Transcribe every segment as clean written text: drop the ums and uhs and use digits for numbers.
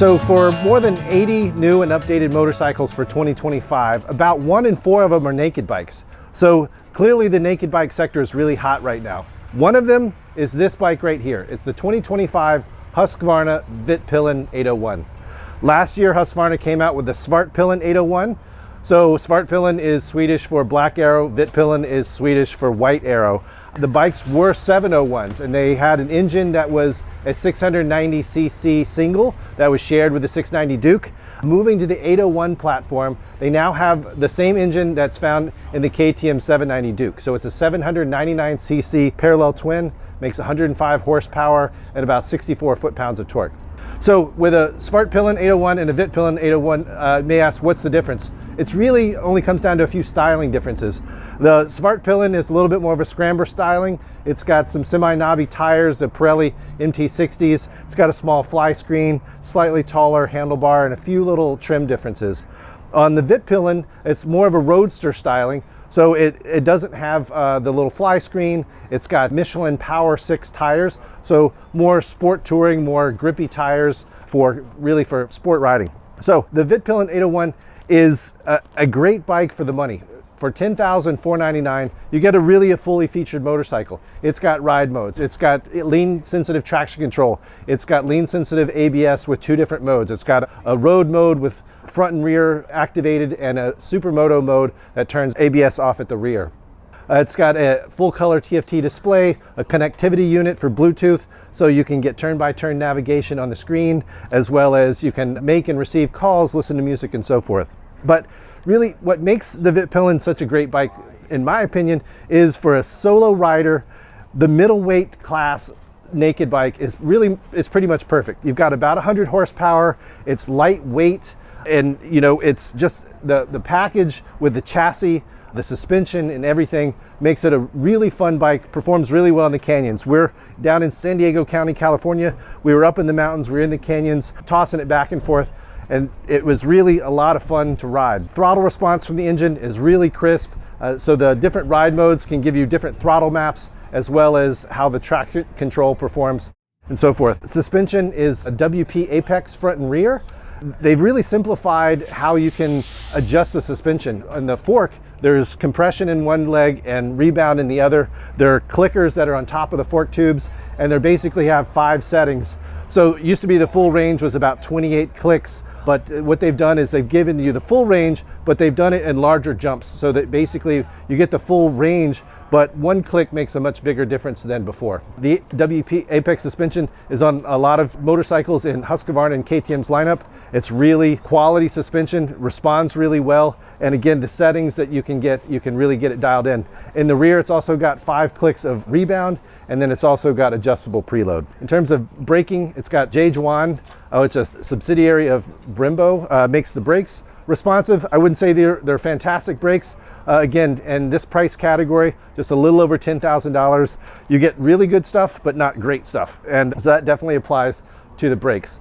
So for more than 80 new and updated motorcycles for 2025, about 1 in 4 of them are naked bikes. So clearly the naked bike sector is really hot right now. One of them is this bike right here. It's the 2025 Husqvarna Vitpilen 801. Last year, Husqvarna came out with the Vitpilen 801. So Vitpilen is Swedish for black arrow, Vitpilen is Swedish for white arrow. The bikes were 701s, and they had an engine that was a 690cc single that was shared with the 690 Duke. Moving to the 801 platform, they now have the same engine that's found in the KTM 790 Duke. So it's a 799cc parallel twin, makes 105 horsepower and about 64 foot-pounds of torque. So with a Vitpilen 801 and a Vitpilen 801, may ask, what's the difference? It's really only comes down to a few styling differences. The Vitpilen is a little bit more of a scrambler styling. It's got some semi-knobby tires, the Pirelli MT60s. It's got a small fly screen, slightly taller handlebar, and a few little trim differences. On the Vitpilen, it's more of a roadster styling. So it doesn't have the little fly screen. It's got Michelin Power 6 tires. So more sport touring, more grippy tires for sport riding. So the Vitpilen 801 is a great bike for the money. For $10,499, you get a fully featured motorcycle. It's got ride modes. It's got lean sensitive traction control. It's got lean sensitive ABS with 2 different modes. It's got a road mode with front and rear activated and a supermoto mode that turns ABS off at the rear. It's got a full color TFT display, a connectivity unit for Bluetooth, so you can get turn-by-turn navigation on the screen, as well as you can make and receive calls, listen to music, and so forth. But really, what makes the Vitpilen such a great bike, in my opinion, is for a solo rider, the middleweight class naked bike is pretty much perfect. You've got about 100 horsepower, it's lightweight, and it's just the package with the chassis, the suspension and everything makes it a really fun bike, performs really well in the canyons. We're down in San Diego County, California. We were up in the mountains, we were in the canyons, tossing it back and forth, and it was really a lot of fun to ride. Throttle response from the engine is really crisp, so the different ride modes can give you different throttle maps, as well as how the traction control performs and so forth. Suspension is a WP Apex front and rear. They've really simplified how you can adjust the suspension. On the fork, there's compression in one leg and rebound in the other. There are clickers that are on top of the fork tubes, and they basically have 5 settings. So it used to be the full range was about 28 clicks, but what they've done is they've given you the full range, but they've done it in larger jumps so that basically you get the full range, but one click makes a much bigger difference than before. The WP Apex suspension is on a lot of motorcycles in Husqvarna and KTM's lineup. It's really quality suspension, responds really well, and again, the settings that you can get, you can really get it dialed in. In the rear, it's also got 5 clicks of rebound, and then it's also got adjustable preload. In terms of braking, it's got J.Juan, which is a subsidiary of Brembo, makes the brakes. Responsive, I wouldn't say they're fantastic brakes. Again, in this price category, just a little over $10,000, you get really good stuff, but not great stuff. And so that definitely applies to the brakes.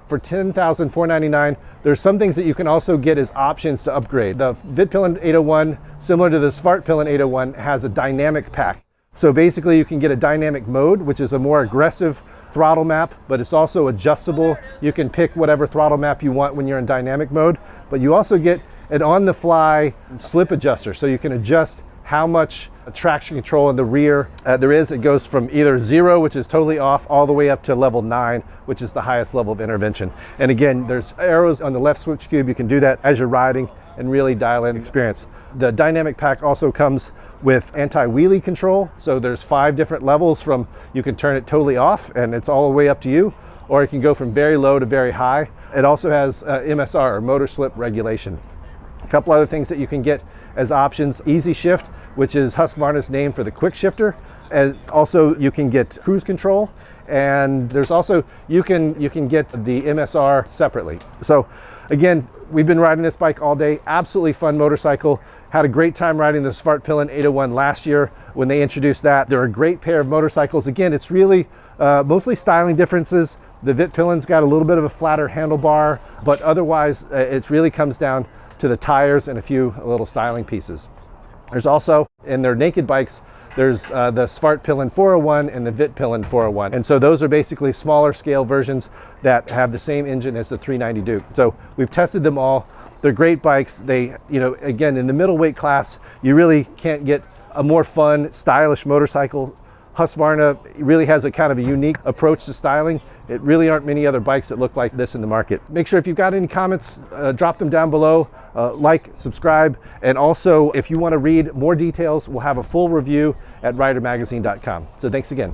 For $10,499, there's some things that you can also get as options to upgrade. The Vitpilen 801, similar to the Vitpilen 801, has a dynamic pack. So basically you can get a dynamic mode, which is a more aggressive throttle map, but it's also adjustable. You can pick whatever throttle map you want when you're in dynamic mode, but you also get an on-the-fly slip adjuster, so you can adjust how much traction control in the rear there is. It goes from either 0, which is totally off, all the way up to level 9, which is the highest level of intervention. And again, there's arrows on the left switch cube. You can do that as you're riding and really dial in experience. The dynamic pack also comes with anti-wheelie control. So there's 5 different levels from, you can turn it totally off and it's all the way up to you, or it can go from very low to very high. It also has MSR, or motor slip regulation. A couple other things that you can get as options: easy shift, which is Husqvarna's name for the quick shifter. And also you can get cruise control, and there's also, you can get the MSR separately. So again, we've been riding this bike all day. Absolutely fun motorcycle. Had a great time riding this Vitpilen 801 last year when they introduced that. They're a great pair of motorcycles. Again, it's really mostly styling differences. The Vitpilen's got a little bit of a flatter handlebar, but otherwise it really comes down to the tires and a few little styling pieces. There's also, in their naked bikes, there's the Husqvarna 401 and the Vitpilen 401. And so those are basically smaller scale versions that have the same engine as the 390 Duke. So we've tested them all. They're great bikes. They, again, in the middleweight class, you really can't get a more fun, stylish motorcycle. Husqvarna really has a kind of a unique approach to styling. It really aren't many other bikes that look like this in the market. Make sure if you've got any comments, drop them down below, like, subscribe, and also if you want to read more details, we'll have a full review at ridermagazine.com. So thanks again.